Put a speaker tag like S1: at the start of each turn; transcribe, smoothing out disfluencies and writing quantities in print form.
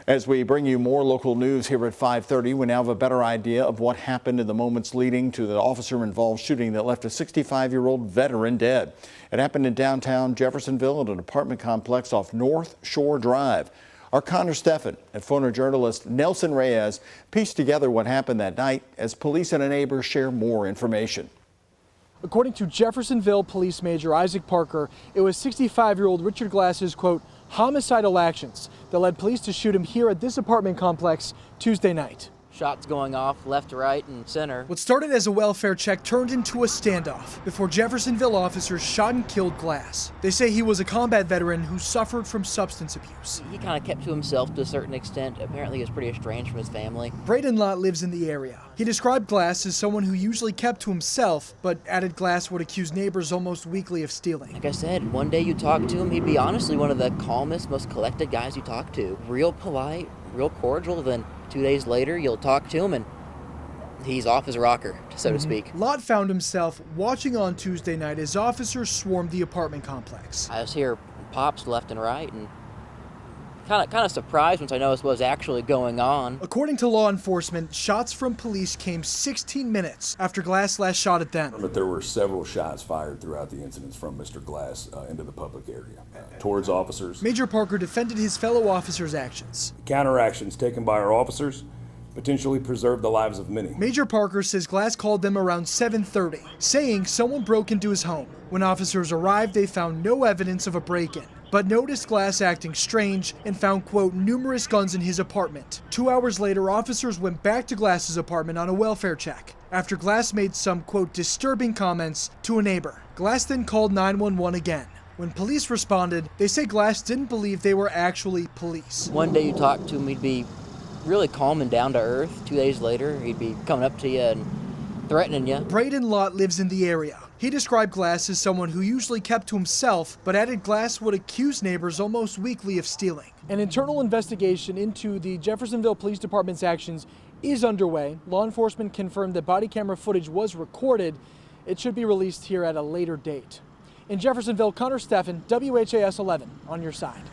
S1: As we bring you more local news here at 5:30, we now have a better idea of what happened in the moments leading to the officer-involved shooting that left a 65-year-old veteran dead. It happened in downtown Jeffersonville at an apartment complex off North Shore Drive. Our Connor Steffen and photojournalist Nelson Reyes pieced together what happened that night as police and a neighbor share more information.
S2: According to Jeffersonville Police Major Isaac Parker, it was 65-year-old Richard Glass's, quote, homicidal actions that led police to shoot him here at this apartment complex Tuesday night.
S3: Shots going off left to right and center.
S2: What started as a welfare check turned into a standoff before Jeffersonville officers shot and killed Glass. They say he was a combat veteran who suffered from substance abuse.
S3: He kind of kept to himself to a certain extent. Apparently he was pretty estranged from his family.
S2: Braden Lott lives in the area. He described Glass as someone who usually kept to himself, but added Glass would accuse neighbors almost weekly of stealing.
S3: Like I said, one day you talk to him, he'd be honestly one of the calmest, most collected guys you talk to. Real polite, real cordial. Then 2 days later, you'll talk to him and he's off his rocker, so to speak.
S2: Lott found himself watching on Tuesday night as officers swarmed the apartment complex.
S3: I was here pops left and right and kind of surprised once I noticed what was actually going on.
S2: According to law enforcement, shots from police came 16 minutes after Glass last shot at them.
S4: But there were several shots fired throughout the incidents from Mr. Glass into the public area towards officers.
S2: Major Parker defended his fellow officers' actions.
S4: Counteractions taken by our officers potentially preserved the lives of many.
S2: Major Parker says Glass called them around 7:30, saying someone broke into his home. When officers arrived, they found no evidence of a break-in, but noticed Glass acting strange and found, quote, numerous guns in his apartment. 2 hours later, officers went back to Glass's apartment on a welfare check after Glass made some, quote, disturbing comments to a neighbor. Glass then called 911 again. When police responded, they say Glass didn't believe they were actually police.
S3: One day you talk to him, he'd be really calm and down to earth. 2 days later, he'd be coming up to you and threatening you.
S2: Braden Lott lives in the area. He described Glass as someone who usually kept to himself, but added Glass would accuse neighbors almost weekly of stealing. An internal investigation into the Jeffersonville Police Department's actions is underway. Law enforcement confirmed that body camera footage was recorded. It should be released here at a later date. In Jeffersonville, Connor Steffen, WHAS 11, on your side.